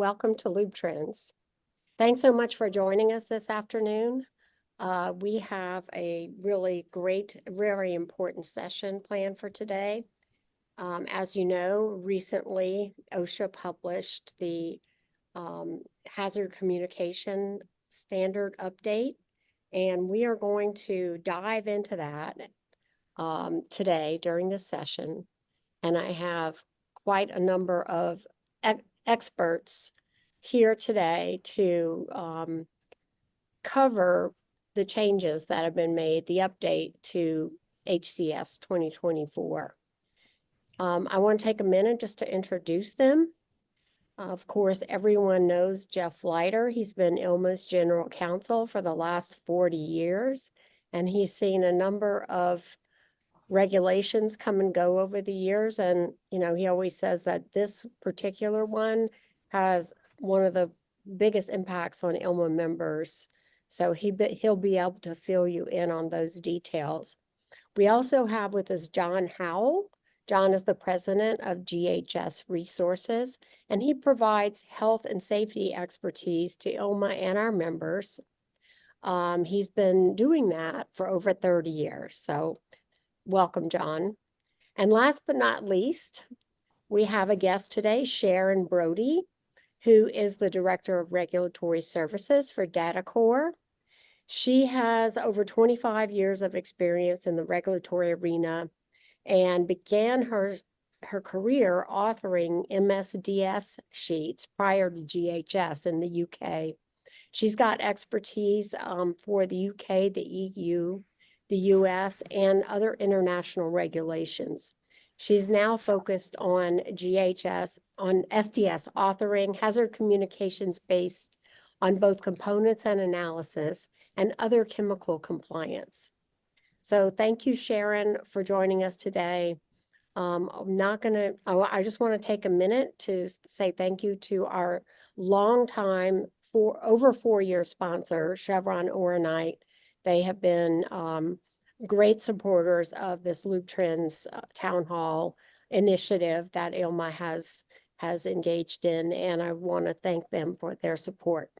Welcome to LubeTrends. Thanks so much for joining us this afternoon. We have a really great, very important session planned for today. As you know, recently OSHA published the Hazard Communication Standard Update, and we are going to dive into that today during this session. And I have quite a number of experts here today to cover the changes that have been made, the update to HCS 2024. I want to take a minute just to introduce them. Of course, everyone knows Jeff Leiter. He's been ILMA's General Counsel for the last 40 years, and he's seen a number of regulations come and go over the years. And, he always says that this particular one has one of the biggest impacts on ILMA members. So he'll be able to fill you in on those details. We also have with us John Howell. John is the president of GHS Resources, and he provides health and safety expertise to ILMA and our members. He's been doing that for over 30 years. So welcome, John. And last but not least, we have a guest today, Sharon Brody, who is the Director of Regulatory Services for Datacor. She has over 25 years of experience in the regulatory arena and began her career authoring MSDS sheets prior to GHS in the UK. She's got expertise for the UK, the EU, the US, and other international regulations. She's now focused on GHS, on SDS authoring, hazard communications based on both components and analysis, and other chemical compliance. So thank you, Sharon, for joining us today. I just want to take a minute to say thank you to our longtime, over 4-year sponsor, Chevron Oronite. They have been great supporters of this LubeTrends Town Hall initiative that ILMA has engaged in, and I want to thank them for their support.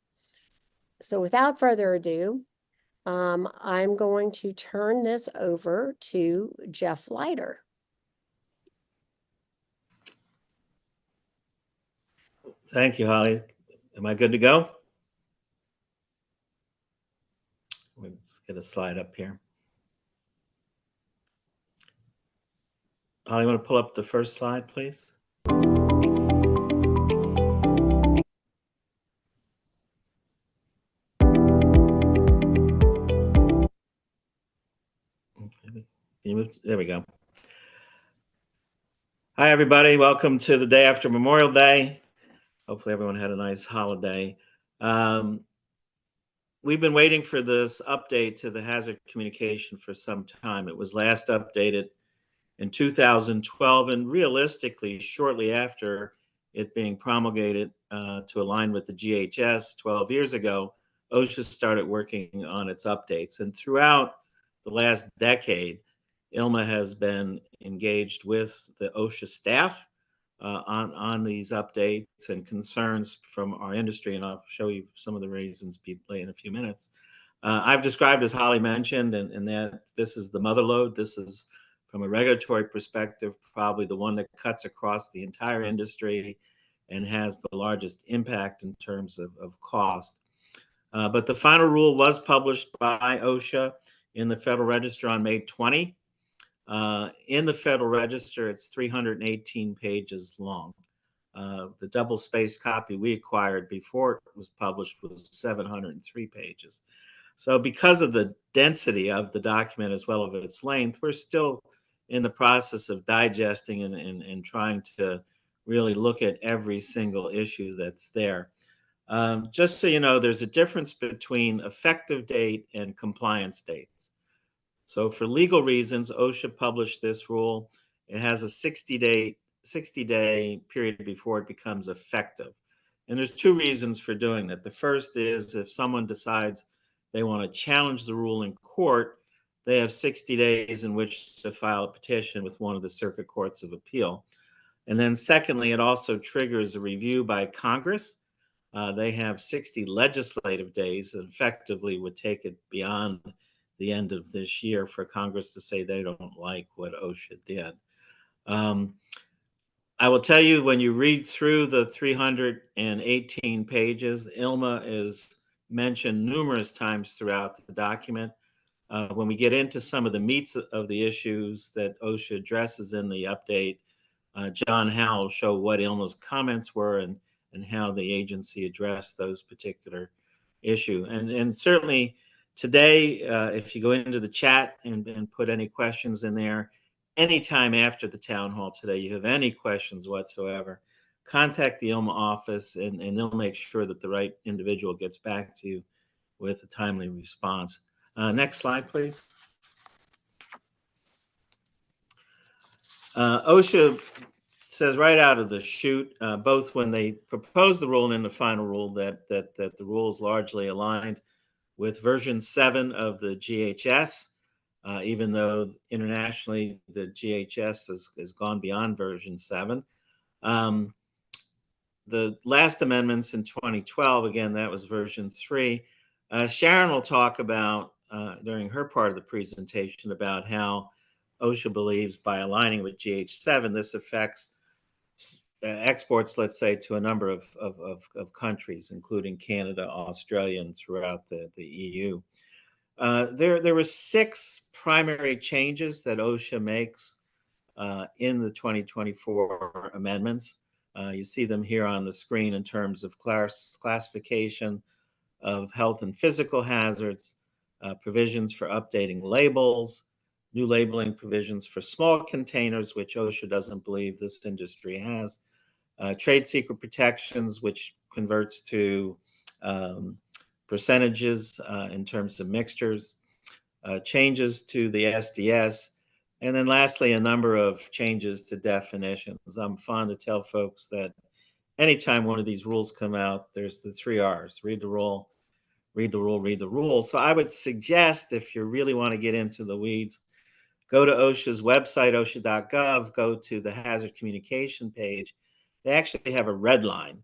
So without further ado, I'm going to turn this over to Jeff Leiter. Thank you, Holly. Am I good to go? Let's get a slide up here. Holly, you want to pull up the first slide, please? There we go. Hi, everybody. Welcome to the day after Memorial Day. Hopefully everyone had a nice holiday. We've been waiting for this update to the hazard communication for some time. It was last updated in 2012, and realistically, shortly after it being promulgated to align with the GHS 12 years ago, OSHA started working on its updates. And throughout the last decade, ILMA has been engaged with the OSHA staff on these updates and concerns from our industry, and I'll show you some of the reasons in a few minutes. I've described, as Holly mentioned, and that this is the mother lode. This is, from a regulatory perspective, probably the one that cuts across the entire industry and has the largest impact in terms of cost. But the final rule was published by OSHA in the Federal Register on May 20. In the Federal Register, it's 318 pages long. The double-spaced copy we acquired before it was published was 703 pages. So because of the density of the document as well as its length, we're still in the process of digesting and trying to really look at every single issue that's there. Just so you know, there's a difference between effective date and compliance dates. So for legal reasons, OSHA published this rule. It has a 60-day period before it becomes effective. And there's two reasons for doing that. The first is if someone decides they want to challenge the rule in court, they have 60 days in which to file a petition with one of the circuit courts of appeal. And then secondly, it also triggers a review by Congress They have 60 legislative days that effectively would take it beyond the end of this year for Congress to say they don't like what OSHA did. I will tell you, when you read through the 318 pages, ILMA is mentioned numerous times throughout the document. When we get into some of the meats of the issues that OSHA addresses in the update, John Howell will show what ILMA's comments were and how the agency addressed those particular issue. And certainly today, if you go into the chat and put any questions in there, anytime after the town hall today, you have any questions whatsoever, contact the ILMA office and they'll make sure that the right individual gets back to you with a timely response. Next slide, please. OSHA says right out of the chute, both when they proposed the rule and in the final rule, that the rule is largely aligned with version 7 of the GHS, even though internationally the GHS has gone beyond version 7. The last amendments in 2012, again, that was version 3. Sharon will talk about, during her part of the presentation, about how OSHA believes by aligning with GH7, this affects exports, let's say, to a number of countries, including Canada, Australia, and throughout the EU. There were 6 primary changes that OSHA makes in the 2024 amendments. You see them here on the screen in terms of classification of health and physical hazards, provisions for updating labels, new labeling provisions for small containers, which OSHA doesn't believe this industry has, trade secret protections, which converts to percentages in terms of mixtures, changes to the SDS, and then lastly, a number of changes to definitions. I'm fond to tell folks that anytime one of these rules come out, there's the 3 R's: read the rule, read the rule, read the rule. So I would suggest, if you really want to get into the weeds, go to OSHA's website, osha.gov, go to the hazard communication page. They actually have a red line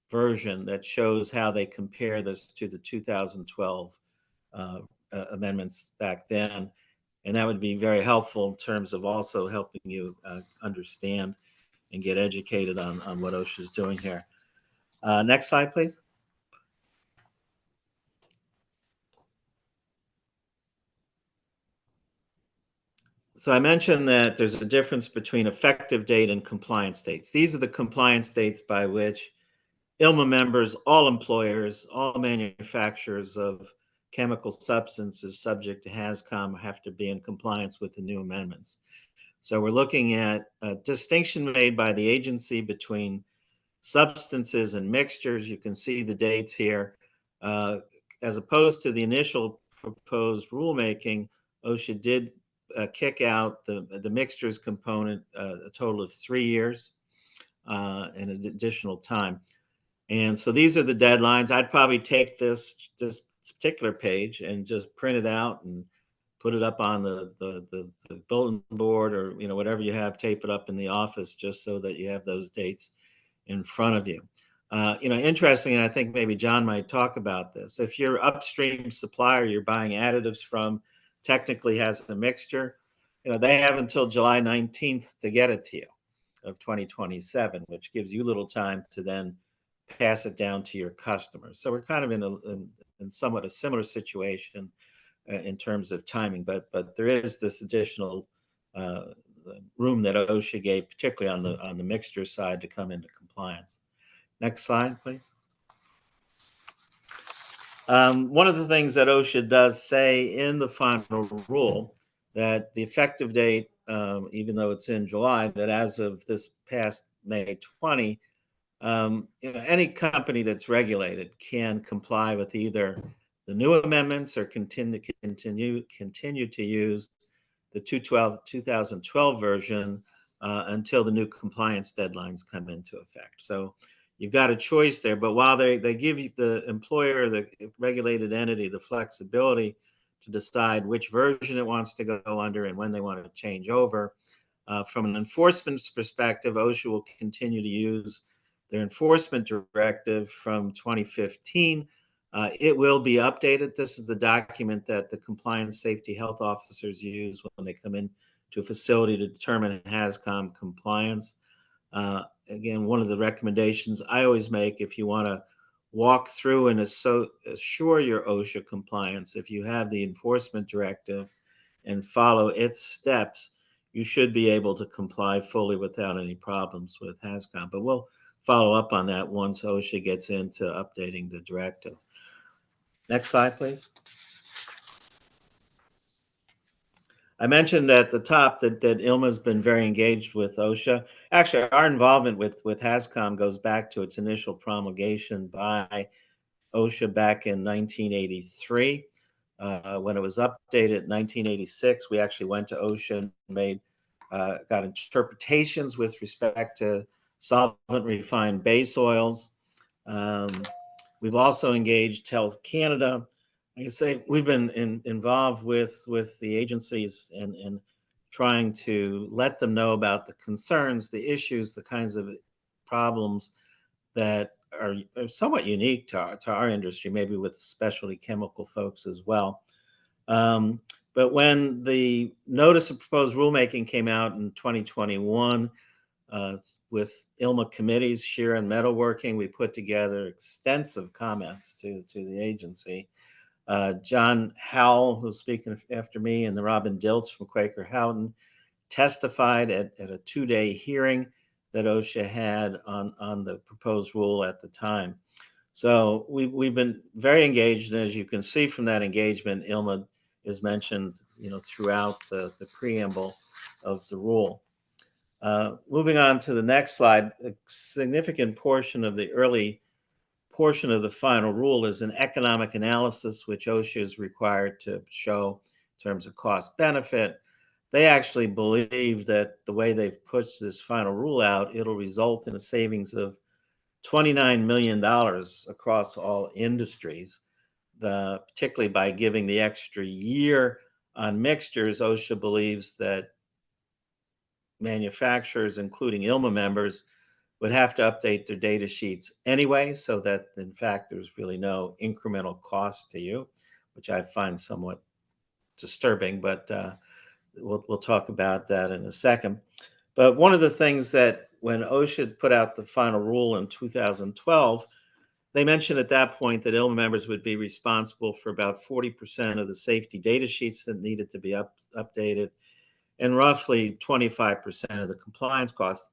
version that shows how they compare this to the 2012 amendments back then. And that would be very helpful in terms of also helping you understand and get educated on what OSHA is doing here. Next slide, please. So I mentioned that there's a difference between effective date and compliance dates. These are the compliance dates by which ILMA members, all employers, all manufacturers of chemical substances subject to HAZCOM have to be in compliance with the new amendments. So we're looking at a distinction made by the agency between substances and mixtures. You can see the dates here. As opposed to the initial proposed rulemaking, OSHA did kick out the mixtures component a total of 3 years and an additional time. And so these are the deadlines. I'd probably take this particular page and just print it out and put it up on the bulletin board, or whatever you have, tape it up in the office, just so that you have those dates in front of you. Interesting, and I think maybe John might talk about this. If your upstream supplier you're buying additives from technically has a mixture, they have until July 19th to get it to you of 2027, which gives you little time to then pass it down to your customers. So we're kind of in somewhat a similar situation in terms of timing, but there is this additional room that OSHA gave, particularly on the mixture side, to come into compliance. Next slide, please. One of the things that OSHA does say in the final rule, that the effective date, even though it's in July, that as of this past May 20, any company that's regulated can comply with either the new amendments or continue to use the 2012 version until the new compliance deadlines come into effect. So you've got a choice there, but while they give you, the employer, the regulated entity, the flexibility to decide which version it wants to go under and when they want to change over, from an enforcement perspective, OSHA will continue to use their enforcement directive from 2015. It will be updated. This is the document that the compliance safety health officers use when they come in to a facility to determine HAZCOM compliance. Again, one of the recommendations I always make, if you want to walk through and assure your OSHA compliance, if you have the enforcement directive and follow its steps, you should be able to comply fully without any problems with HAZCOM. But we'll follow up on that once OSHA gets into updating the directive. Next slide, please. I mentioned at the top that ILMA has been very engaged with OSHA. Actually, our involvement with HAZCOM goes back to its initial promulgation by OSHA back in 1983. When it was updated in 1986, we actually went to OSHA and got interpretations with respect to solvent refined base oils. We've also engaged Health Canada. Like I say, we've been involved with the agencies and trying to let them know about the concerns, the issues, the kinds of problems that are somewhat unique to our industry, maybe with specialty chemical folks as well. But when the notice of proposed rulemaking came out in 2021, with ILMA committees, Sharon Metalworking, we put together extensive comments to the agency. John Howell, who's speaking after me, and the Robin Dilts from Quaker Houghton testified at a 2-day hearing that OSHA had on the proposed rule at the time. So we've been very engaged, and as you can see from that engagement, ILMA is mentioned, throughout the preamble of the rule. Moving on to the next slide, a significant portion of the early portion of the final rule is an economic analysis, which OSHA is required to show in terms of cost benefit. They actually believe that the way they've pushed this final rule out, it'll result in a savings of $29 million across all industries, particularly by giving the extra year on mixtures. OSHA believes that manufacturers, including ILMA members, would have to update their data sheets anyway, so that in fact there's really no incremental cost to you, which I find somewhat disturbing, but we'll talk about that in a second. But one of the things that when OSHA put out the final rule in 2012, they mentioned at that point that ILMA members would be responsible for about 40% of the safety data sheets that needed to be updated, and roughly 25% of the compliance costs.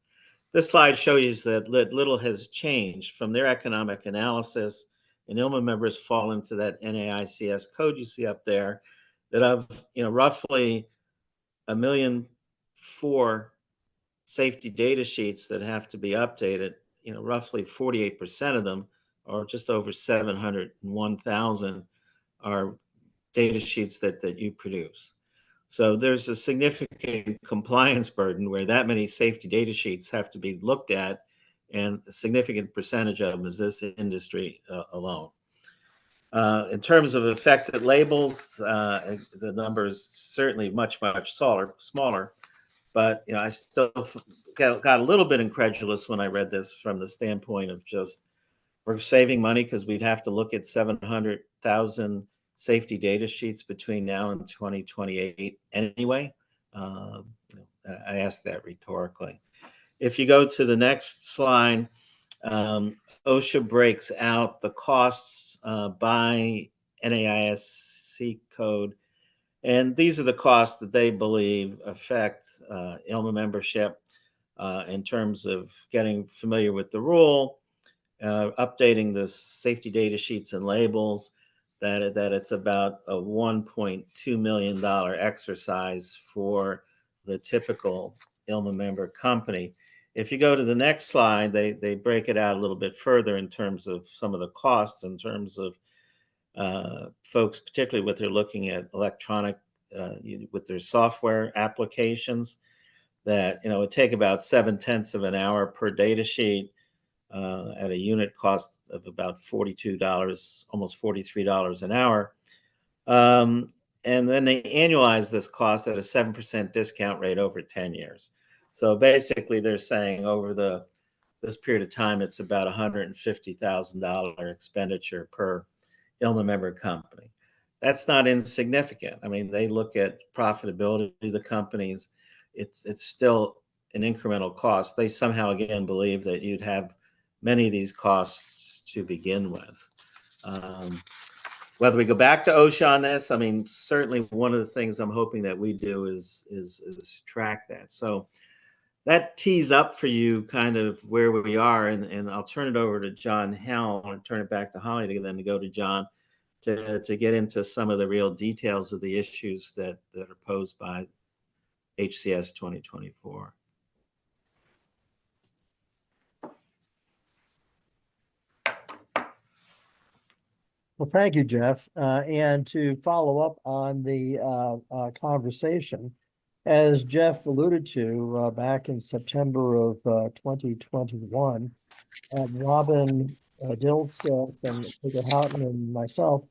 This slide shows that little has changed from their economic analysis, and ILMA members fall into that NAICS code you see up there, that of roughly 1.4 million safety data sheets that have to be updated, roughly 48% of them, or just over 701,000, are data sheets that you produce. So there's a significant compliance burden where that many safety data sheets have to be looked at, and a significant percentage of them is this industry alone. In terms of affected labels, the number is certainly much smaller, but I still got a little bit incredulous when I read this from the standpoint of just we're saving money because we'd have to look at 700,000 safety data sheets between now and 2028 anyway. I asked that rhetorically. If you go to the next slide, OSHA breaks out the costs by NAICS code, and these are the costs that they believe affect ILMA membership in terms of getting familiar with the rule, updating the safety data sheets and labels, that it's about a $1.2 million exercise for the typical ILMA member company. If you go to the next slide, they break it out a little bit further in terms of some of the costs, in terms of folks, particularly what they're looking at electronic, with their software applications, that it would take about 0.7 of an hour per data sheet, at a unit cost of about $42, almost $43 an hour. And then they annualize this cost at a 7% discount rate over 10 years. So basically they're saying over the this period of time, it's about $150,000 expenditure per ILMA member company. That's not insignificant. I mean, they look at profitability of the companies. It's still an incremental cost. They somehow, again, believe that you'd have many of these costs to begin with. Whether we go back to OSHA on this, I mean, certainly one of the things I'm hoping that we do is track that. So that tees up for you kind of where we are, and I'll turn it over to John Howell and turn it back to Holly to then go to John to get into some of the real details of the issues that are posed by HCS 2024. Well, thank you, Jeff. And to follow up on the conversation, as Jeff alluded to back in September of 2021, Robin Diltz and Peter Houghton and myself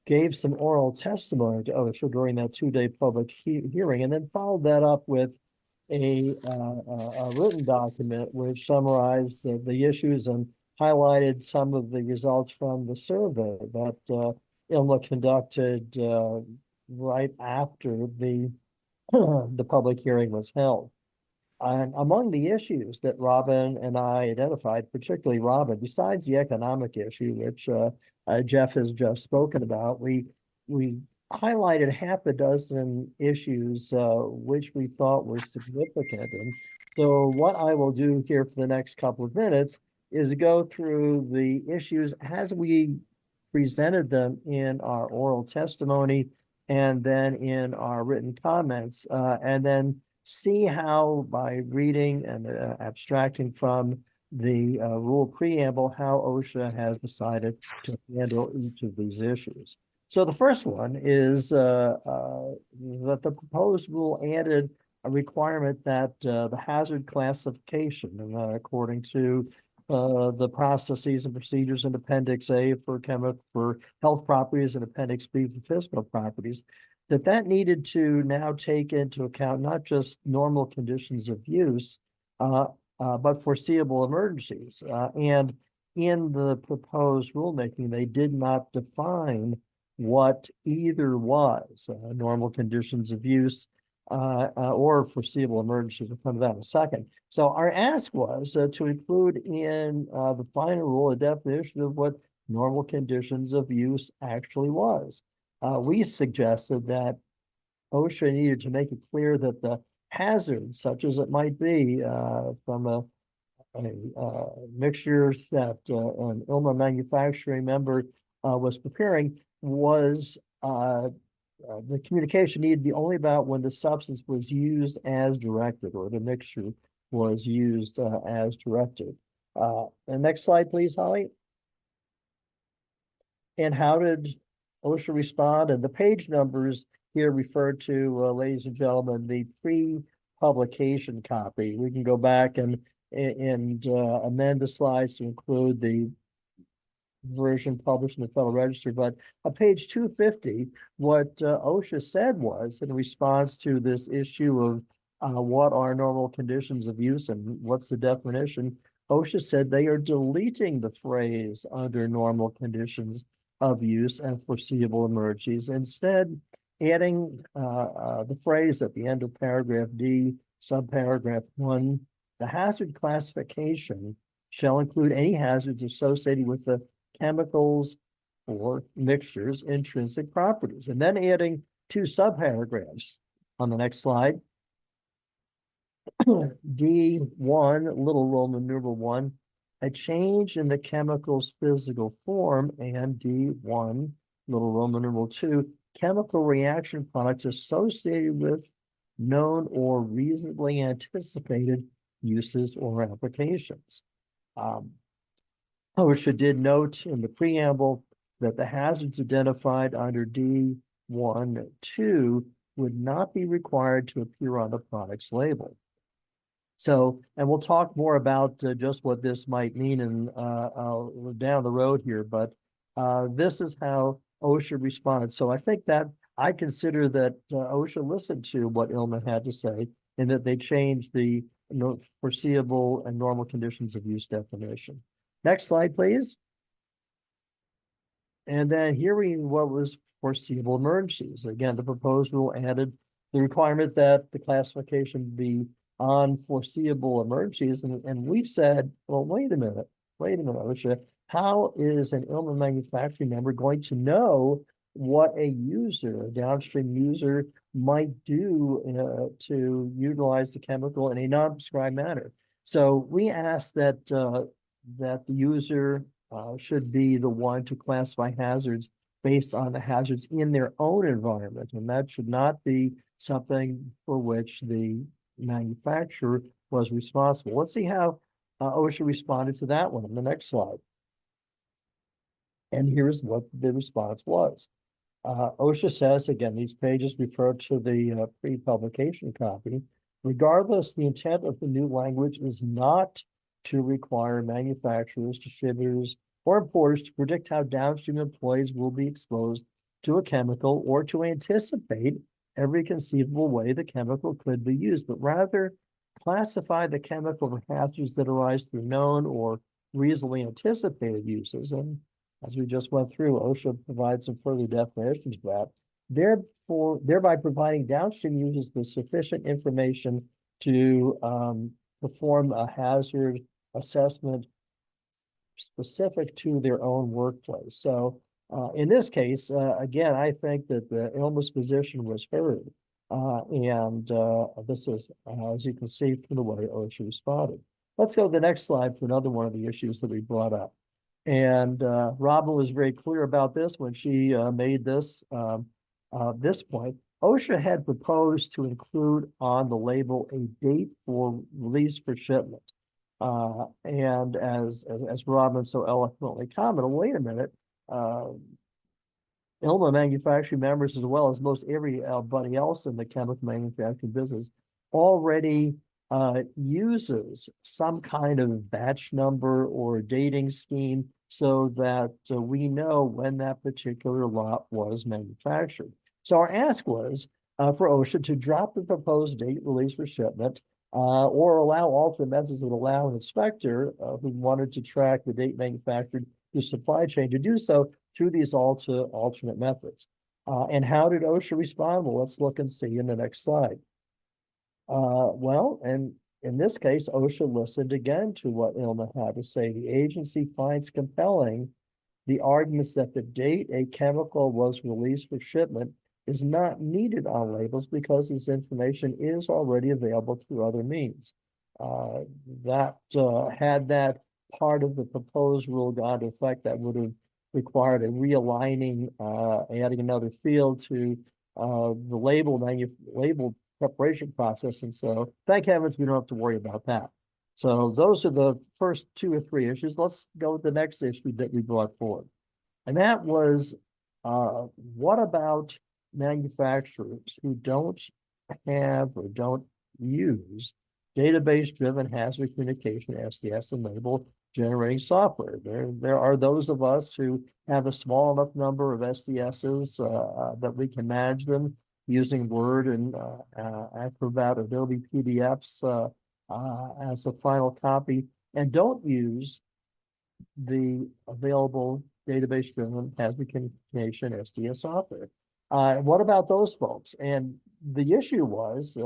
gave some oral testimony to OSHA during that two-day public hearing, and then followed that up with a written document which summarized the issues and highlighted some of the results from the survey that ILMA conducted right after the the public hearing was held. And among the issues that Robin and I identified, particularly Robin, besides the economic issue, which Jeff has just spoken about, we highlighted half a dozen issues which we thought were significant. And so what I will do here for the next couple of minutes is go through the issues as we presented them in our oral testimony and then in our written comments, and then see how, by reading and abstracting from the rule preamble, how OSHA has decided to handle each of these issues. So the first one is that the proposed rule added a requirement that the hazard classification, according to the processes and procedures in Appendix A for health properties and Appendix B for physical properties, that needed to now take into account not just normal conditions of use, but foreseeable emergencies. And in the proposed rulemaking, they did not define what either was normal conditions of use or foreseeable emergencies. We'll come to that in a second. So our ask was to include in the final rule a definition of what normal conditions of use actually was. We suggested that OSHA needed to make it clear that the hazard, such as it might be from a mixture that an ILMA manufacturing member was preparing, was the communication needed to be only about when the substance was used as directed, or the mixture was used as directed. And next slide, please, Holly. And how did OSHA respond? And the page numbers here refer to, ladies and gentlemen, the pre-publication copy. We can go back and amend the slides to include the version published in the Federal Register. But on page 250, what OSHA said was, in response to this issue of what are normal conditions of use and what's the definition, OSHA said they are deleting the phrase under normal conditions of use and foreseeable emergencies, instead adding the phrase at the end of paragraph D, subparagraph 1, the hazard classification shall include any hazards associated with the chemicals or mixtures' intrinsic properties, and then adding two subparagraphs on the next slide. D1, little Roman numeral 1, a change in the chemical's physical form, and D1, little Roman numeral 2, chemical reaction products associated with known or reasonably anticipated uses or applications. OSHA did note in the preamble that the hazards identified under D1(2) would not be required to appear on the product's label. So, and we'll talk more about just what this might mean in, down the road here, but this is how OSHA responded. So I think that I consider that OSHA listened to what ILMA had to say, and that they changed the foreseeable and normal conditions of use definition. Next slide, please. And then hearing what was foreseeable emergencies. Again, the proposed rule added the requirement that the classification be on foreseeable emergencies. And we said, well, wait a minute, OSHA, how is an ILMA manufacturing member going to know what a user, a downstream user, might do to utilize the chemical in a non-prescribed manner? So we asked that that the user should be the one to classify hazards based on the hazards in their own environment, and that should not be something for which the manufacturer was responsible. Let's see how OSHA responded to that one on the next slide. And here's what the response was. OSHA says, again, these pages refer to the pre-publication copy. Regardless, the intent of the new language is not to require manufacturers, distributors, or importers to predict how downstream employees will be exposed to a chemical or to anticipate every conceivable way the chemical could be used, but rather classify the chemical hazards that arise through known or reasonably anticipated uses. And as we just went through, OSHA provides some further definitions of that, thereby providing downstream users with sufficient information to perform a hazard assessment specific to their own workplace. So in this case, again, I think that the ILMA's position was heard. This is, as you can see from the way OSHA responded. Let's go to the next slide for another one of the issues that we brought up. And Robin was very clear about this when she made this point. OSHA had proposed to include on the label a date for release for shipment. And as Robin so eloquently commented, wait a minute, ILMA manufacturing members, as well as most everybody else in the chemical manufacturing business, already uses some kind of batch number or dating scheme so that we know when that particular lot was manufactured. So our ask was for OSHA to drop the proposed date release for shipment or allow alternate methods that would allow an inspector who wanted to track the date manufactured through supply chain to do so through these alternate methods. And how did OSHA respond? Well, let's look and see in the next slide. Well, and in this case, OSHA listened again to what ILMA had to say. The agency finds compelling the arguments that the date a chemical was released for shipment is not needed on labels because this information is already available through other means. Had that part of the proposed rule gone into effect, that would have required a realigning, adding another field to the label preparation process. And so thank heavens we don't have to worry about that. So those are the first 2 or 3 issues. Let's go with the next issue that we brought forward. And that was, what about manufacturers who don't have or don't use database-driven hazard communication, SDS, and label generating software? There are those of us who have a small enough number of SDSs that we can manage them using Word and Acrobat, Adobe PDFs as a final copy, and don't use the available database-driven hazard communication SDS software. What about those folks? And the issue was,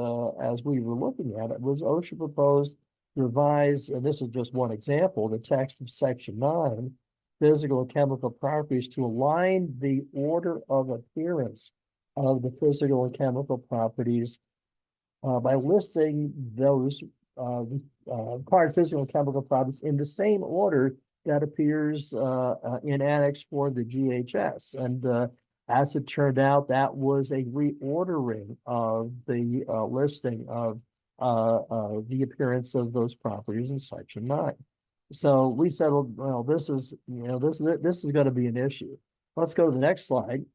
as we were looking at it, was OSHA proposed to revise, and this is just one example, the text of Section 9, physical and chemical properties, to align the order of appearance of the physical and chemical properties by listing those required physical and chemical properties in the same order that appears in Annex 4 of the GHS. And as it turned out, that was a reordering of the listing of the appearance of those properties in Section 9. So we said, well, this is going to be an issue. Let's go to the next slide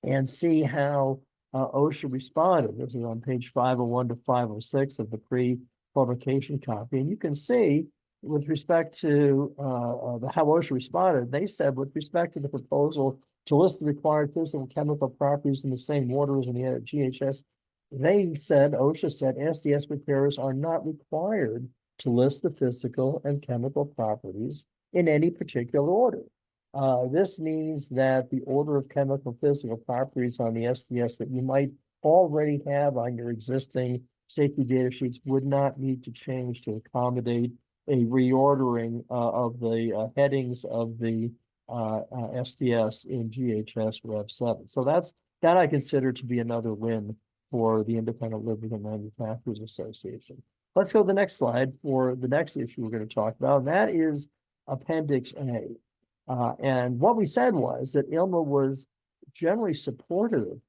and see how OSHA responded. This is on page 501 to 506 of the pre-publication copy. And you can see with respect to how OSHA responded, they said with respect to the proposal to list the required physical and chemical properties in the same order as in the GHS, OSHA said SDS preparers are not required to list the physical and chemical properties in any particular order. This means that the order of chemical physical properties on the SDS that you might already have on your existing safety data sheets would not need to change to accommodate a reordering of the headings of the SDS in GHS Rev 7. So that I consider to be another win for the Independent Lubricant Manufacturers Association. Let's go to the next slide for the next issue we're going to talk about, and that is Appendix A. And what we said was that ILMA was generally supportive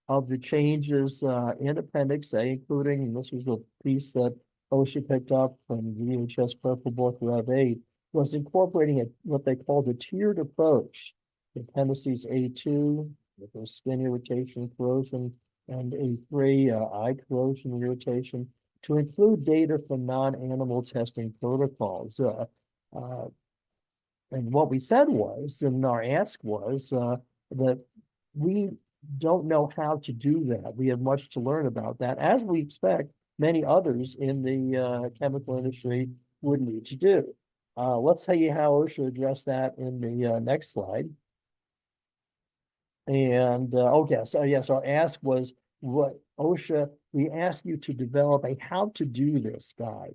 of the changes in Appendix A, including, and this was the piece that OSHA picked up from the GHS Purple Book Rev 8, was incorporating what they called a tiered approach. The appendices A2, with the skin irritation, corrosion, and A3, eye corrosion and to include data from non-animal testing protocols. And what we said was, and our ask was, that we don't know how to do that. We have much to learn about that, as we expect many others in the chemical industry would need to do. Let's tell you how OSHA addressed that in the next slide. And yes, our ask was what OSHA, we ask you to develop a how to do this guide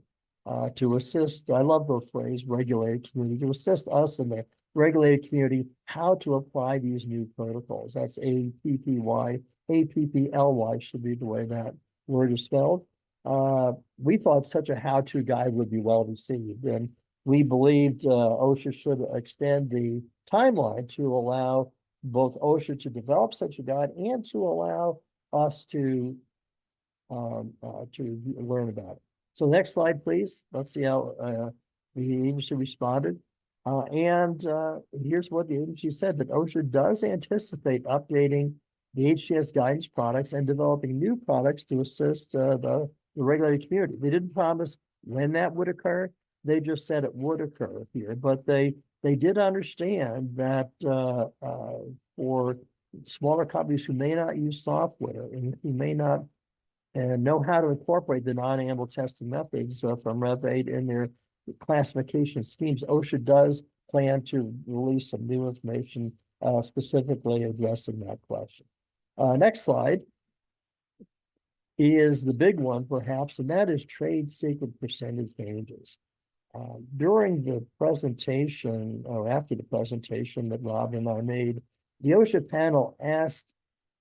to assist, I love the phrase regulated community, to assist us in the regulated community how to apply these new protocols. That's APPY, APPLY should be the way that word is spelled. We thought such a how-to guide would be well received, and we believed OSHA should extend the timeline to allow both OSHA to develop such a guide and to allow us to learn about it. So next slide, please. Let's see how the agency responded. Here's what the agency said, that OSHA does anticipate updating the HCS guidance products and developing new products to assist the regulated community. They didn't promise when that would occur. They just said it would occur here, but they did understand that for smaller companies who may not use software and who may not know how to incorporate the non-animal testing methods from Rev 8 in their classification schemes, OSHA does plan to release some new information specifically addressing that question. Next slide is the big one, perhaps, and that is trade secret percentage changes. During the presentation, or after the presentation that Rob and I made, the OSHA panel asked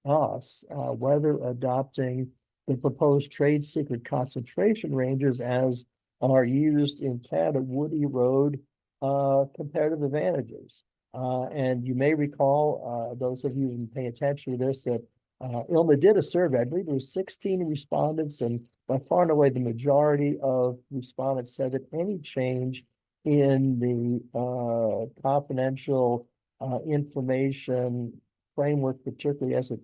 us whether adopting the proposed trade secret concentration ranges as are used in Canada would erode comparative advantages. And you may recall, those of you who pay attention to this, that ILMA did a survey. I believe there was 16 respondents, and by far and away the majority of respondents said that any change in the confidential information framework, particularly as it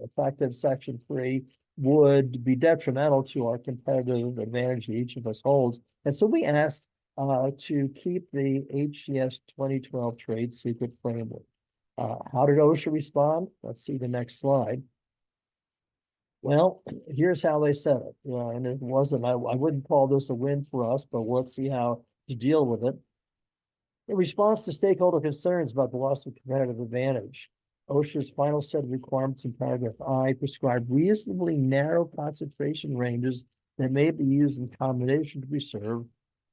affected Section 3, would be detrimental to our competitive advantage that each of us holds. And so we asked to keep the HCS 2012 trade secret framework. How did OSHA respond? Let's see the next slide. Well, here's how they said it. And it wasn't, I wouldn't call this a win for us, but let's see how to deal with it. In response to stakeholder concerns about the loss of competitive advantage, OSHA's final set of requirements in paragraph I prescribe reasonably narrow concentration ranges that may be used in combination to preserve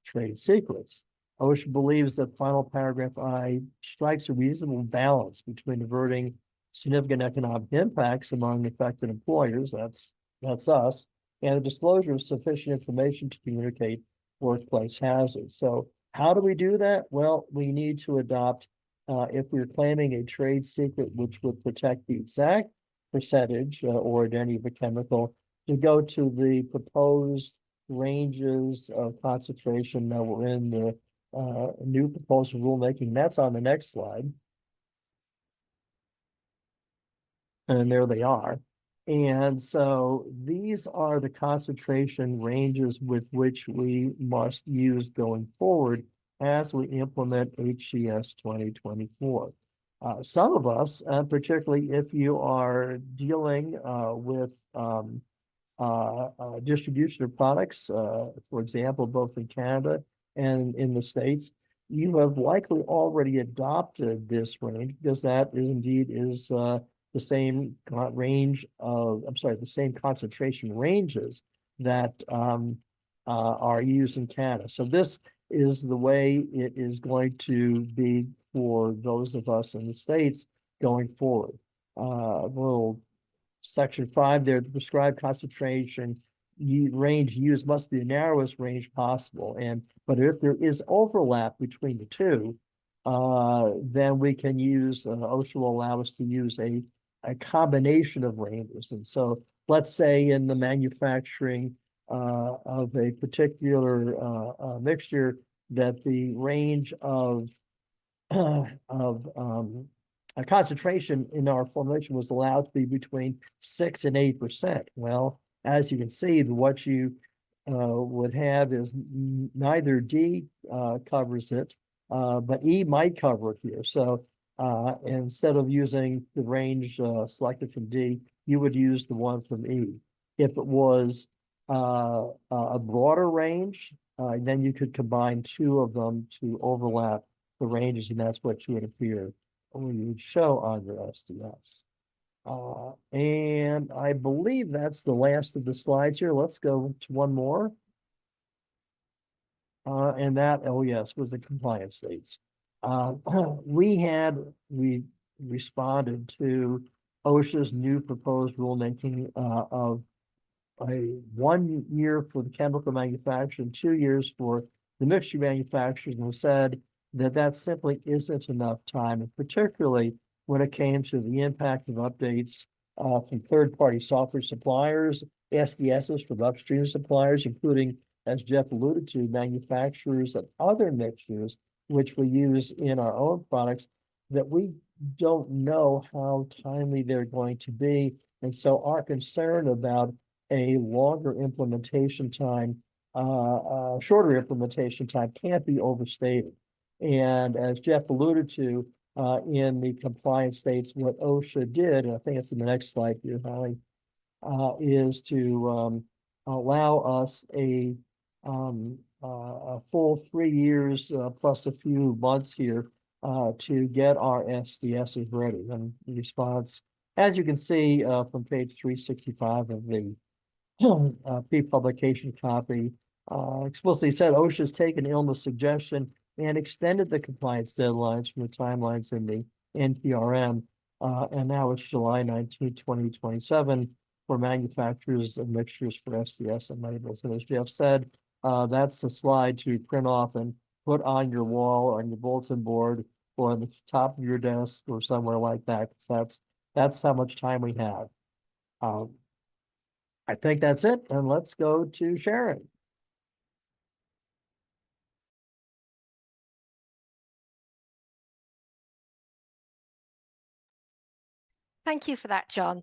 trade secrets. OSHA believes that final paragraph I strikes a reasonable balance between averting significant economic impacts among affected employers, that's us, and the disclosure of sufficient information to communicate workplace hazards. So how do we do that? Well, we need to adopt, if we're claiming a trade secret which would protect the exact percentage or identity of a chemical, to go to the proposed ranges of concentration that were in the new proposed rulemaking. That's on the next slide. And there they are. And so these are the concentration ranges with which we must use going forward as we implement HCS 2024. Some of us, particularly if you are dealing with distribution of products, for example, both in Canada and in the States, you have likely already adopted this range because that is indeed the same range of, I'm sorry, the same concentration ranges that are used in Canada. So this is the way it is going to be for those of us in the States going forward. Little section 5 there, the prescribed concentration range used must be the narrowest range possible. But if there is overlap between the two, then we can use, OSHA will allow us to use a combination of ranges. And so let's say in the manufacturing of a particular mixture, that the range of a concentration in our formulation was allowed to be between 6 and 8%. Well, as you can see, what you would have is neither D covers it, but E might cover it here. So instead of using the range selected from D, you would use the one from E. If it was a broader range, then you could combine two of them to overlap the ranges, and that's what you would appear, or you would show on your SDS. And I believe that's the last of the slides here. Let's go to one more. And that, oh yes, was the compliance states. We responded to OSHA's new proposed rulemaking of a 1 year for the chemical manufacturer and 2 years for the mixture manufacturers, and said that that simply isn't enough time, and particularly when it came to the impact of updates from third-party software suppliers, SDSs from upstream suppliers, including, as Jeff alluded to, manufacturers of other mixtures, which we use in our own products, that we don't know how timely they're going to be. And so our concern about a longer implementation time, shorter implementation time can't be overstated. And as Jeff alluded to, in the compliance states, what OSHA did, and I think it's in the next slide here, Holly, is to allow us a full 3 years plus a few months here to get our SDSs ready. And the response, as you can see from page 365 of the pre-publication copy, explicitly said OSHA has taken ILMA's suggestion and extended the compliance deadlines from the timelines in the NPRM, and now it's July 19, 2027 for manufacturers of mixtures for SDS and labels. And as Jeff said, that's a slide to print off and put on your wall or on your bulletin board or on the top of your desk or somewhere like that, because that's how much time we have. I think that's it, and let's go to Sharon. Thank you for that, John.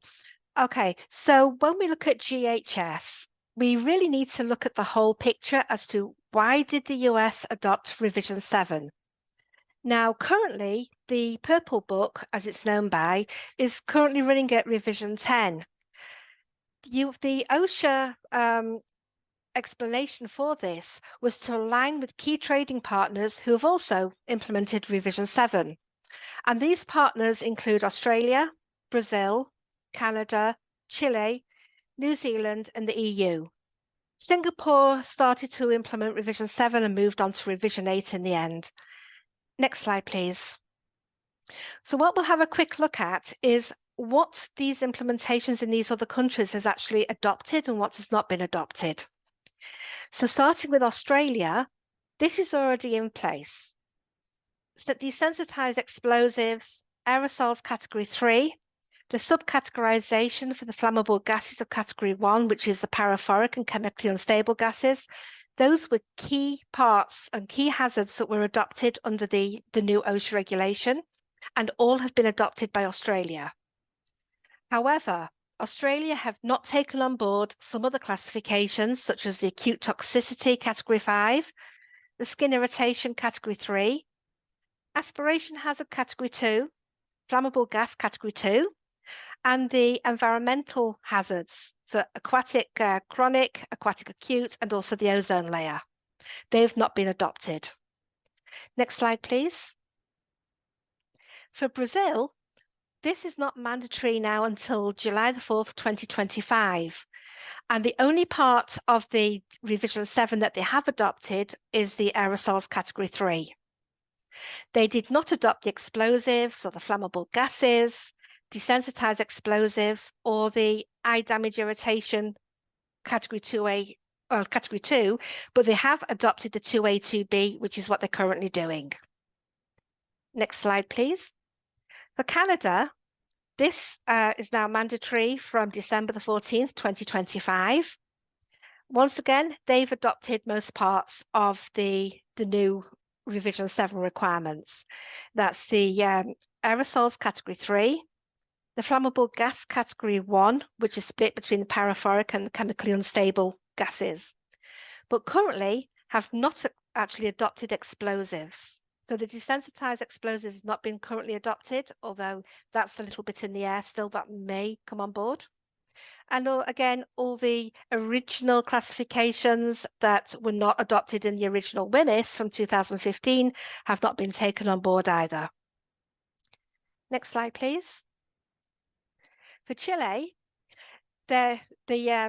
Okay, so when we look at GHS, we really need to look at the whole picture as to why did the US adopt revision 7? Now, currently, the Purple Book, as it's known by, is currently running at revision 10. The OSHA explanation for this was to align with key trading partners who have also implemented revision 7. And these partners include Australia, Brazil, Canada, Chile, New Zealand, and the EU. Singapore started to implement revision 7 and moved on to revision 8 in the end. Next slide, please. So what we'll have a quick look at is what these implementations in these other countries has actually adopted and what has not been adopted. So starting with Australia, this is already in place. So desensitized explosives, aerosols category 3, the subcategorization for the flammable gases of category 1, which is the paraphoric and chemically unstable gases, those were key parts and key hazards that were adopted under the new OSHA regulation, and all have been adopted by Australia. However, Australia have not taken on board some other classifications, such as the acute toxicity category 5, the skin irritation category 3, aspiration hazard category 2, flammable gas category 2, and the environmental hazards, so aquatic chronic, aquatic acute, and also the ozone layer. They've not been adopted. Next slide, please. For Brazil, this is not mandatory now until July the 4th, 2025. And the only part of the revision 7 that they have adopted is the aerosols category 3. They did not adopt the explosives or the flammable gases, desensitized explosives, or the eye damage irritation category 2A, well, category 2, but they have adopted the 2A, 2B, which is what they're currently doing. Next slide, please. For Canada, this is now mandatory from December the 14th, 2025. Once again, they've adopted most parts of the new revision 7 requirements. That's the aerosols category 3, the flammable gas category 1, which is split between the paraphoric and the chemically unstable gases, but currently have not actually adopted explosives. So the desensitized explosives have not been currently adopted, although that's a little bit in the air still, that may come on board. And again, all the original classifications that were not adopted in the original WMIS from 2015 have not been taken on board either. Next slide, please. For Chile, the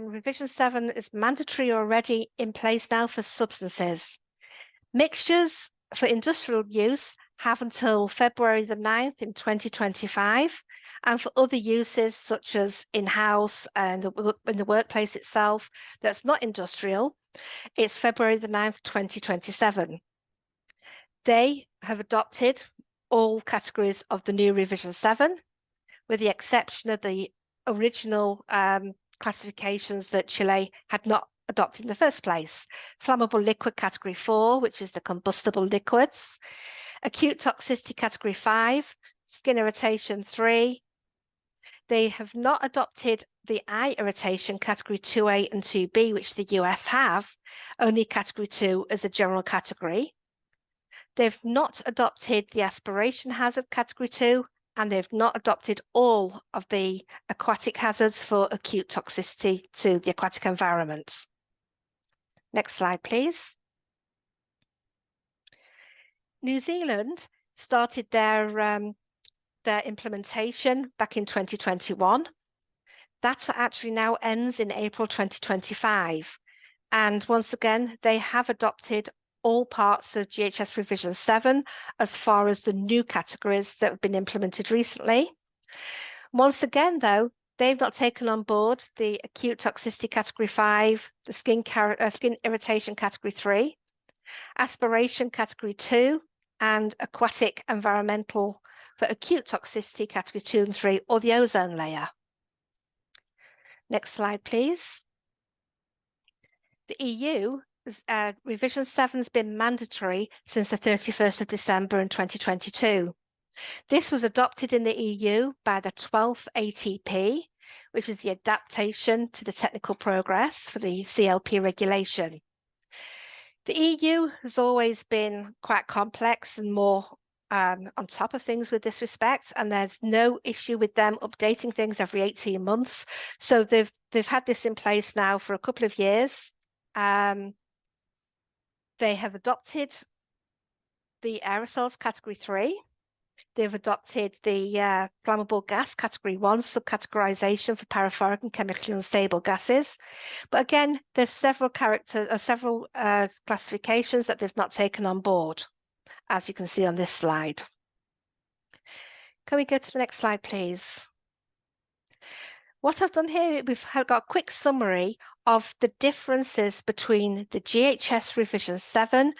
revision 7 is mandatory already in place now for substances. Mixtures for industrial use have until February the 9th in 2025. And for other uses, such as in-house and in the workplace itself, that's not industrial, it's February the 9th, 2027. They have adopted all categories of the new revision 7, with the exception of the original classifications that Chile had not adopted in the first place. Flammable liquid category 4, which is the combustible liquids, acute toxicity category 5, skin irritation 3. They have not adopted the eye irritation category 2A and 2B, which the US have, only category 2 as a general category. They've not adopted the aspiration hazard category 2, and they've not adopted all of the aquatic hazards for acute toxicity to the aquatic environment. Next slide, please. New Zealand started their implementation back in 2021. That actually now ends in April 2025. And once again, they have adopted all parts of GHS Revision 7 as far as the new categories that have been implemented recently. Once again, though, they've not taken on board the acute toxicity category 5, the skin irritation category 3, aspiration category 2, and aquatic environmental for acute toxicity category 2 and 3, or the ozone layer. Next slide, please. The EU, revision 7 has been mandatory since the 31st of December in 2022. This was adopted in the EU by the 12th ATP, which is the adaptation to the technical progress for the CLP regulation. The EU has always been quite complex and more on top of things with this respect, and there's no issue with them updating things every 18 months. So they've had this in place now for a couple of years. They have adopted the aerosols category 3. They've adopted the flammable gas category 1 subcategorization for paraphoric and chemically unstable gases. But again, there's several classifications that they've not taken on board, as you can see on this slide. Can we go to the next slide, please? What I've done here, we've got a quick summary of the differences between the GHS Revision 7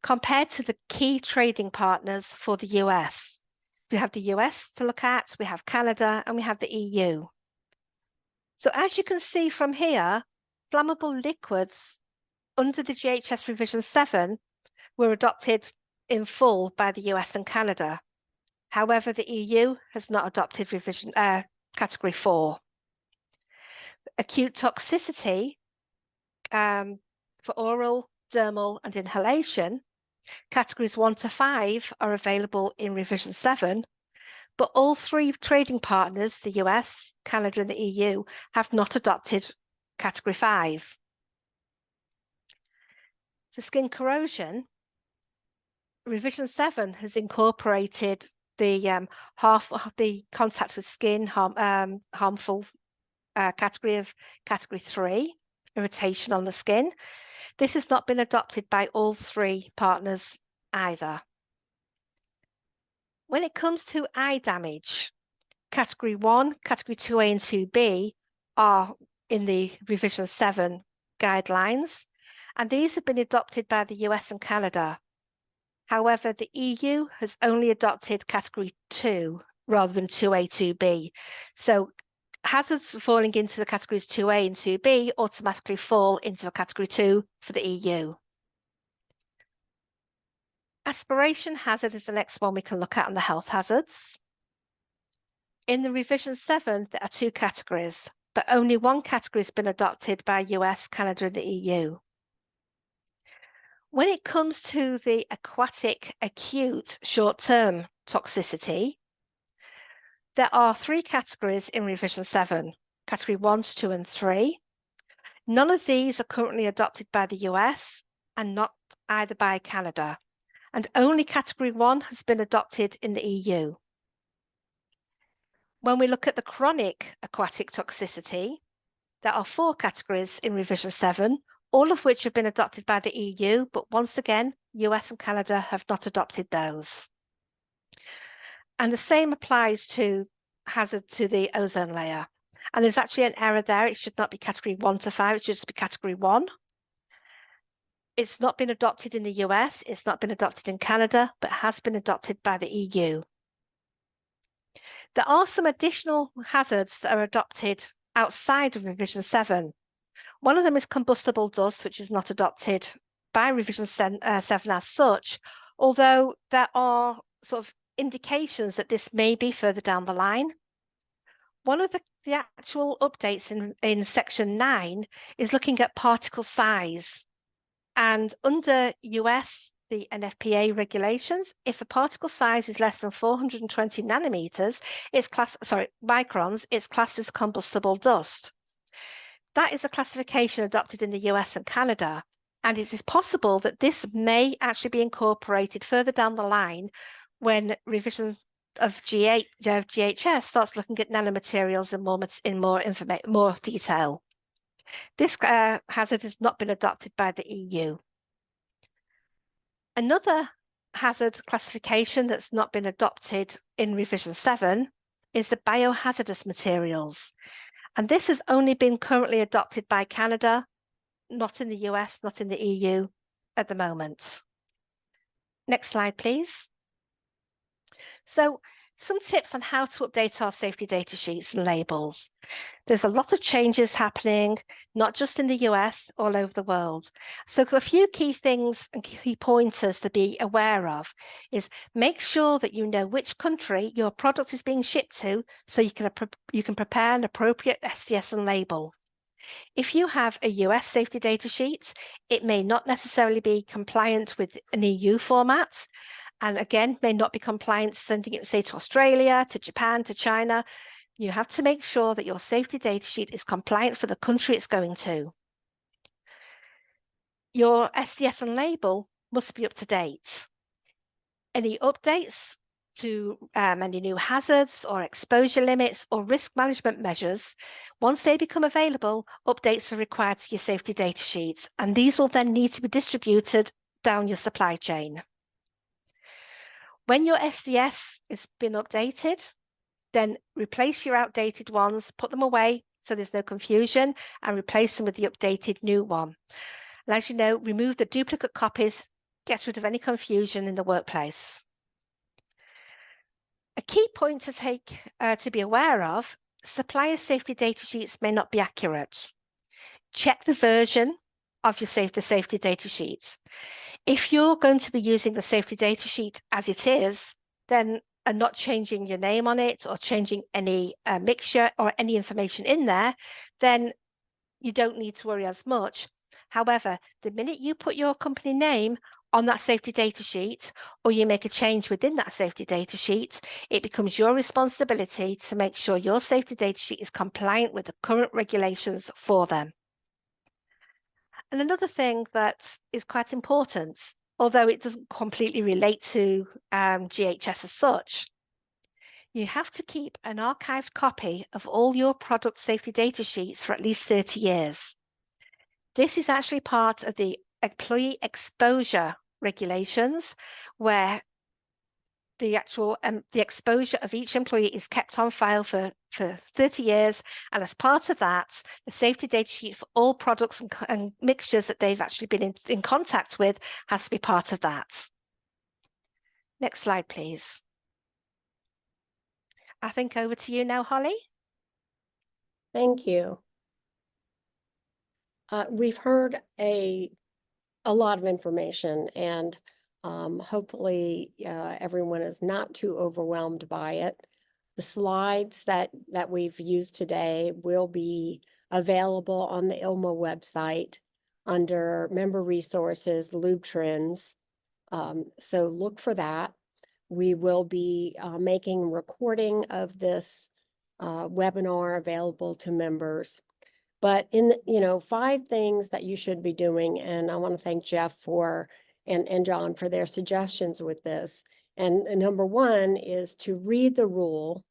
compared to the key trading partners for the US. We have the US to look at, we have Canada, and we have the EU. So as you can see from here, flammable liquids under the GHS Revision 7 were adopted in full by the US and Canada. However, the EU has not adopted revision category 4. Acute toxicity for oral, dermal, and inhalation, categories 1 to 5 are available in revision 7, but all three trading partners, the US, Canada, and the EU, have not adopted Category 5. For skin corrosion, Revision 7 has incorporated the the contact with skin harmful category of Category 3, irritation on the skin. This has not been adopted by all three partners either. When it comes to eye damage, Category 1, Category 2A and 2B are in the Revision 7 guidelines, and these have been adopted by the US and Canada. However, the EU has only adopted Category 2 rather than 2A, 2B. So hazards falling into the categories 2A and 2B automatically fall into a Category 2 for the EU. Aspiration hazard is the next one we can look at on the health hazards. In the Revision 7, there are 2 categories, but only one category has been adopted by US, Canada, and the EU. When it comes to the aquatic acute short-term toxicity, there are 3 categories in Revision 7, Category 1, 2, and 3. None of these are currently adopted by the US and not either by Canada, and only Category 1 has been adopted in the EU. When we look at the chronic aquatic toxicity, there are 4 categories in Revision 7, all of which have been adopted by the EU, but once again, US and Canada have not adopted those. And the same applies to hazard to the ozone layer. And there's actually an error there. It should not be Category 1 to 5, it should just be Category 1. It's not been adopted in the US, it's not been adopted in Canada, but has been adopted by the EU. There are some additional hazards that are adopted outside of Revision 7. One of them is combustible dust, which is not adopted by Revision 7 as such, although there are sort of indications that this may be further down the line. One of the actual updates in Section 9 is looking at particle size. And under US, the NFPA regulations, if a particle size is less than 420 nanometers, microns, it's classed as combustible dust. That is a classification adopted in the US and Canada, and it is possible that this may actually be incorporated further down the line when revision of GHS starts looking at nanomaterials in more detail. This hazard has not been adopted by the EU. Another hazard classification that's not been adopted in Revision 7 is the biohazardous materials. And this has only been currently adopted by Canada, not in the US, not in the EU at the moment. Next slide, please. So some tips on how to update our safety data sheets and labels. There's a lot of changes happening, not just in the US, all over the world. So a few key things and key pointers to be aware of is make sure that you know which country your product is being shipped to so you can prepare an appropriate SDS and label. If you have a US safety data sheet, it may not necessarily be compliant with an EU format, and again, may not be compliant sending it, say, to Australia, to Japan, to China. You have to make sure that your safety data sheet is compliant for the country it's going to. Your SDS and label must be up to date. Any updates to any new hazards or exposure limits or risk management measures, once they become available, updates are required to your safety data sheets, and these will then need to be distributed down your supply chain. When your SDS has been updated, then replace your outdated ones, put them away so there's no confusion, and replace them with the updated new one. And as you know, remove the duplicate copies, get rid of any confusion in the workplace. A key point to be aware of, supplier safety data sheets may not be accurate. Check the version of your safety data sheets. If you're going to be using the safety data sheet as it is, then and not changing your name on it or changing any mixture or any information in there, then you don't need to worry as much. However, the minute you put your company name on that safety data sheet, or you make a change within that safety data sheet, it becomes your responsibility to make sure your safety data sheet is compliant with the current regulations for them. And another thing that is quite important, although it doesn't completely relate to GHS as such, you have to keep an archived copy of all your product safety data sheets for at least 30 years. This is actually part of the employee exposure regulations, where the actual the exposure of each employee is kept on file for 30 years. And as part of that, the safety data sheet for all products and mixtures that they've actually been in contact with has to be part of that. Next slide, please. I think over to you now, Holly. Thank you. We've heard a lot of information, and hopefully everyone is not too overwhelmed by it. The slides that we've used today will be available on the ILMA website under Member Resources, LubeTrends. So look for that. We will be making a recording of this webinar available to members. But in the, 5 things that you should be doing, and I want to thank Jeff and John for their suggestions with this. And number 1 is to read the rule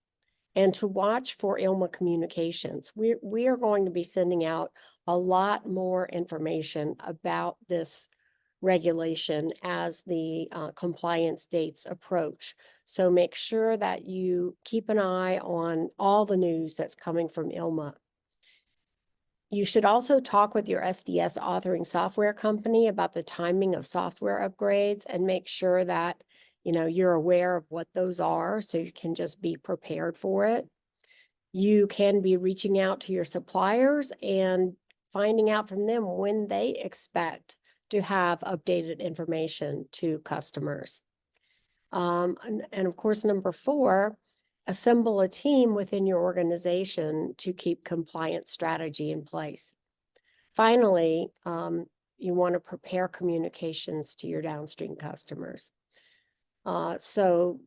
and to watch for ILMA communications. We are going to be sending out a lot more information about this regulation as the compliance dates approach. So make sure that you keep an eye on all the news that's coming from ILMA. You should also talk with your SDS authoring software company about the timing of software upgrades and make sure that you're aware of what those are so you can just be prepared for it. You can be reaching out to your suppliers and finding out from them when they expect to have updated information to customers. And of course, number 4, assemble a team within your organization to keep compliance strategy in place. Finally, you want to prepare communications to your downstream customers. So,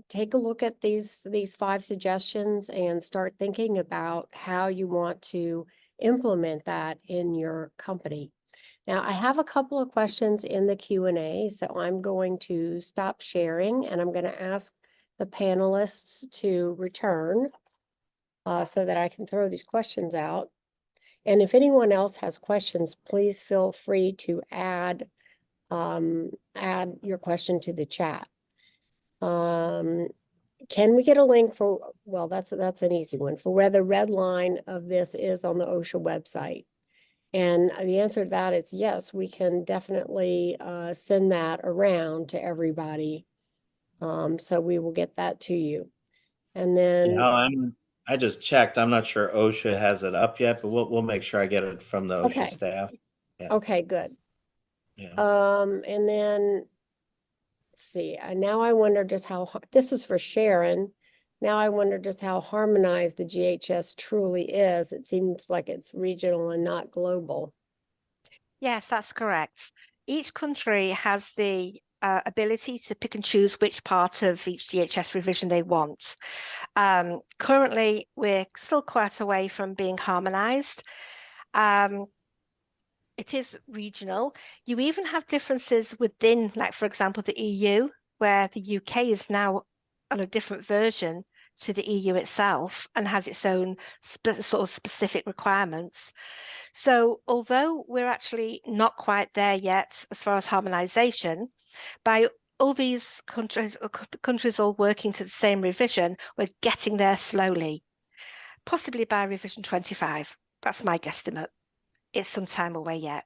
take a look at these 5 suggestions and start thinking about how you want to implement that in your company. Now, I have a couple of questions in the Q&A, so I'm going to stop sharing and I'm going to ask the panelists to return so that I can throw these questions out. And if anyone else has questions, please feel free to add your question to the chat. Can we get a link for, well, that's an easy one, for where the red line of this is on the OSHA website? And the answer to that is yes, we can definitely send that around to everybody. So we will get that to you. And then I just checked. I'm not sure OSHA has it up yet, but we'll make sure I get it from the OSHA staff. Yeah. Okay, good. Yeah. And then let's see. Now I wonder just how this is for Sharon. Now I wonder just how harmonized the GHS truly is. It seems like it's regional and not global. Yes, that's correct. Each country has the ability to pick and choose which part of each GHS revision they want. Currently, we're still quite away from being harmonized. It is regional. You even have differences within, like, for example, the EU, where the UK is now on a different version to the EU itself and has its own sort of specific requirements. So although we're actually not quite there yet as far as harmonization, by all these countries all working to the same revision, we're getting there slowly, possibly by revision 25. That's my guesstimate. It's some time away yet.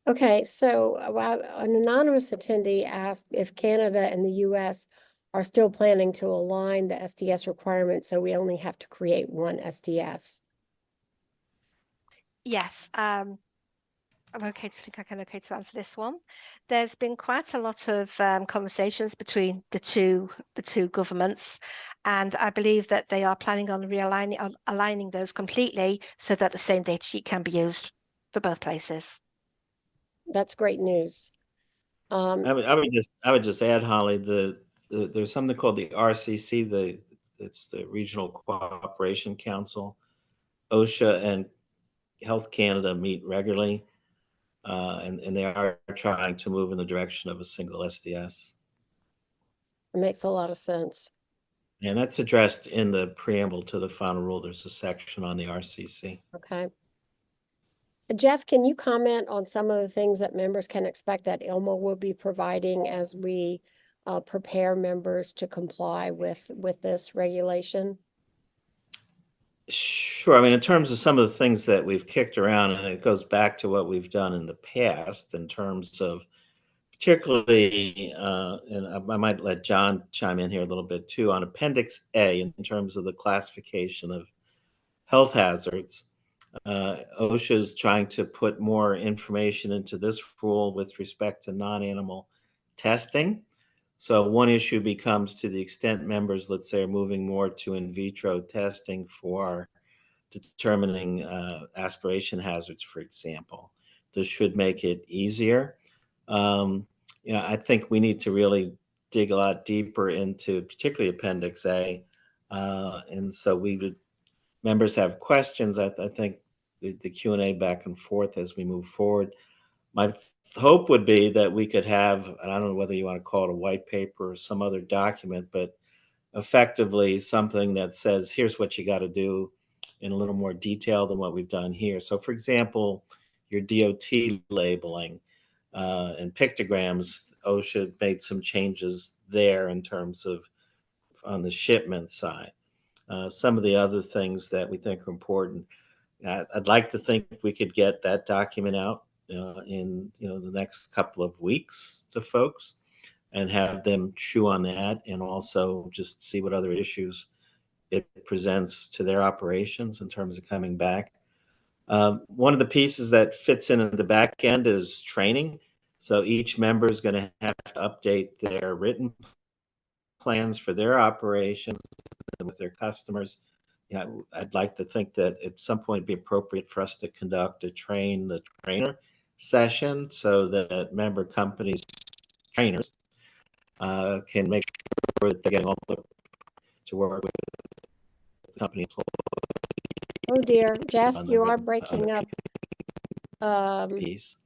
Okay, so an anonymous attendee asked if Canada and the US are still planning to align the SDS requirements, so we only have to create one SDS. Yes, I'm okay to answer this one. There's been quite a lot of conversations between the two governments, and I believe that they are planning on aligning those completely so that the same data sheet can be used for both places. That's great news. I would just add, Holly, there's something called the RCC, it's the Regional Cooperation Council. OSHA and Health Canada meet regularly, and they are trying to move in the direction of a single SDS. It makes a lot of sense. And that's addressed in the preamble to the final rule. There's a section on the RCC. Okay. Jeff, can you comment on some of the things that members can expect that ILMA will be providing as we prepare members to comply with this regulation? Sure. I mean, in terms of some of the things that we've kicked around, and it goes back to what we've done in the past in terms of particularly, and I might let John chime in here a little bit too, on Appendix A in terms of the classification of health hazards. OSHA is trying to put more information into this rule with respect to non-animal testing. So one issue becomes, to the extent members, let's say, are moving more to in vitro testing for determining aspiration hazards, for example. This should make it easier. I think we need to really dig a lot deeper into particularly Appendix A. And so members have questions. I think the Q&A back and forth as we move forward. My hope would be that we could have, and I don't know whether you want to call it a white paper or some other document, but effectively something that says, here's what you got to do in a little more detail than what we've done here. So for example, your DOT labeling and pictograms, OSHA made some changes there in terms of on the shipment side. Some of the other things that we think are important. I'd like to think we could get that document out in the next couple of weeks to folks and have them chew on that, and also just see what other issues it presents to their operations in terms of coming back. One of the pieces that fits in at the back end is training. So each member is going to have to update their written plans for their operations with their customers. I'd like to think that at some point it'd be appropriate for us to conduct a train the trainer session so that member companies, trainers, can make sure that they're getting all to work with the company employees. Oh dear, Jeff, on the you are written- breaking on up. the piece.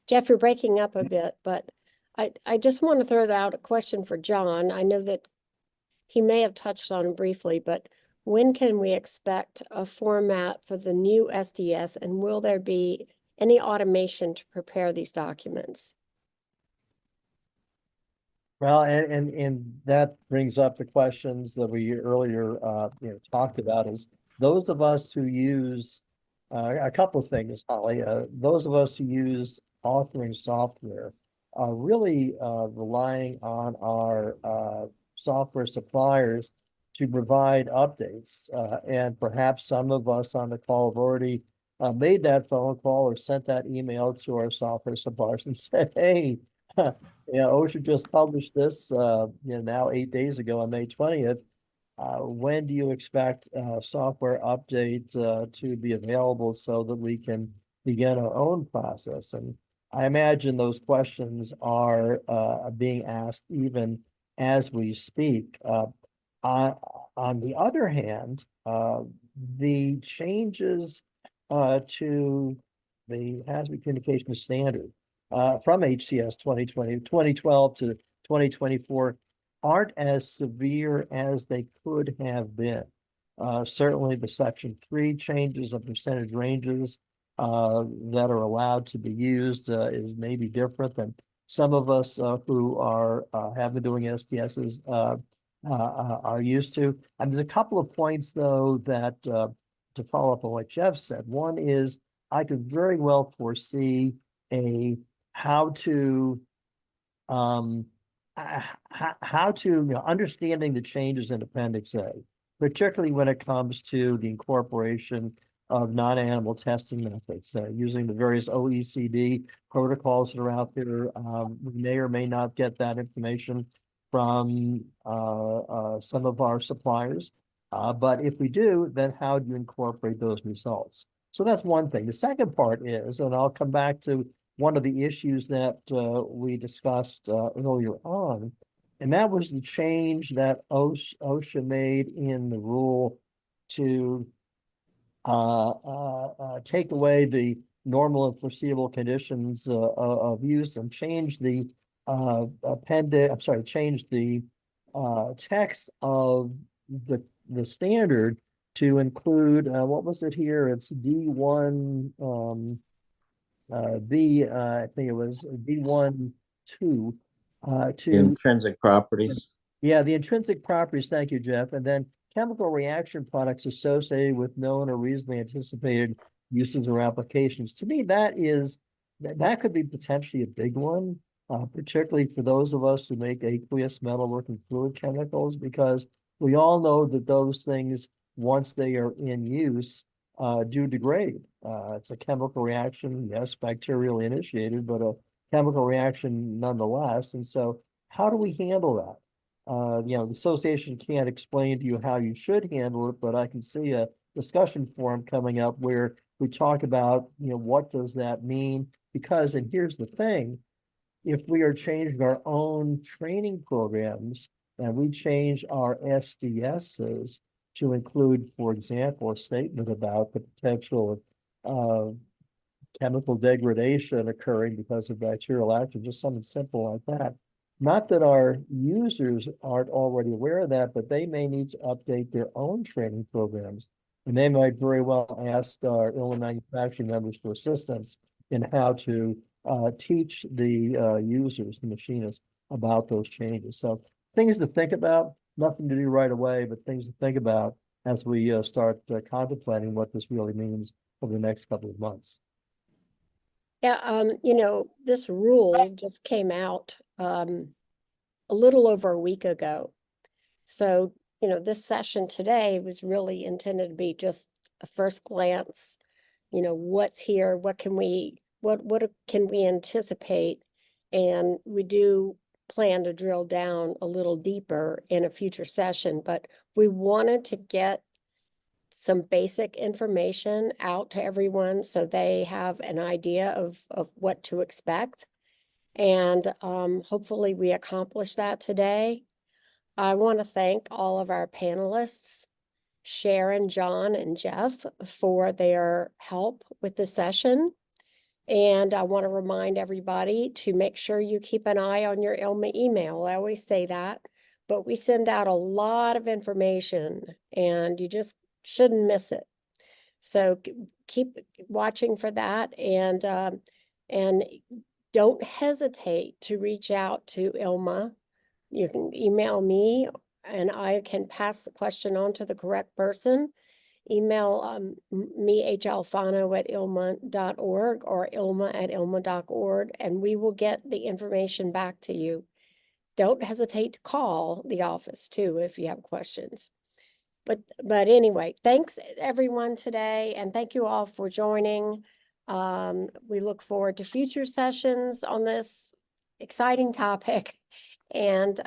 Jeff, you're breaking up a bit, but I just want to throw out a question for John. I know that he may have touched on it briefly, but when can we expect a format for the new SDS, and will there be any automation to prepare these documents? Well, and that brings up the questions that we earlier talked about, is those of us who use a couple of things, Holly. Those of us who use authoring software are really relying on our software suppliers to provide updates. And perhaps some of us on the call have already made that phone call or sent that email to our software suppliers and said, hey, OSHA just published this, now 8 days ago on May 20th. When do you expect software update to be available so that we can begin our own process? And I imagine those questions are being asked even as we speak. On the other hand, the changes to the hazard communication standard from HCS 2012 to 2024 aren't as severe as they could have been. Certainly the Section 3 changes of percentage ranges that are allowed to be used is maybe different than some of us who have been doing STSs are used to. And there's a couple of points, though, that to follow up on what Jeff said. One is I could very well foresee how to understanding the changes in Appendix A, particularly when it comes to the incorporation of non-animal testing methods, using the various OECD protocols that are out there. We may or may not get that information from some of our suppliers. But if we do, then how do you incorporate those results? So that's one thing. The second part is, and I'll come back to one of the issues that we discussed earlier on. And that was the change that OSHA made in the rule to take away the normal and foreseeable conditions of use and change the change the text of the standard to include what was it here? It's D1 B I think it was D1 2 to Intrinsic properties. yeah, the intrinsic properties, thank you, Jeff. And then chemical reaction products associated with known or reasonably anticipated uses or applications. To me, that could be potentially a big one, particularly for those of us who make aqueous, metalworking fluid chemicals, because we all know that those things, once they are in use, do degrade. It's a chemical reaction, yes, bacterially initiated, but a chemical reaction nonetheless. And so how do we handle that? The association can't explain to you how you should handle it, but I can see a discussion forum coming up where we talk about, what does that mean? Because, and here's the thing, if we are changing our own training programs and we change our SDSs to include, for example, a statement about the potential of chemical degradation occurring because of bacterial action, just something simple like that. Not that our users aren't already aware of that, but they may need to update their own training programs. And they might very well ask our ILMA manufacturing members for assistance in how to teach the users, the machinists, about those changes. So things to think about, nothing to do right away, but things to think about as we start contemplating what this really means over the next couple of months. Yeah, this rule just came out a little over a week ago. So, this session today was really intended to be just a first glance, what's here, what can we anticipate? And we do plan to drill down a little deeper in a future session, but we wanted to get some basic information out to everyone so they have an idea of what to expect. And hopefully we accomplish that today. I want to thank all of our panelists, Sharon, John, and Jeff, for their help with the session. And I want to remind everybody to make sure you keep an eye on your ILMA email. I always say that, but we send out a lot of information and you just shouldn't miss it. So keep watching for that, and don't hesitate to reach out to ILMA. You can email me and I can pass the question on to the correct person. Email me, halfano@ilma.org or ilma@ilma.org, and we will get the information back to you. Don't hesitate to call the office too if you have questions. But anyway, thanks everyone today, and thank you all for joining. We look forward to future sessions on this exciting topic. And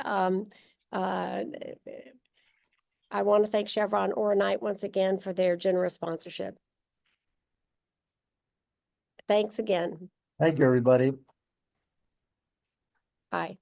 I want to thank Chevron Oronite once again for their generous sponsorship. Thanks again. Thank you, everybody. Bye.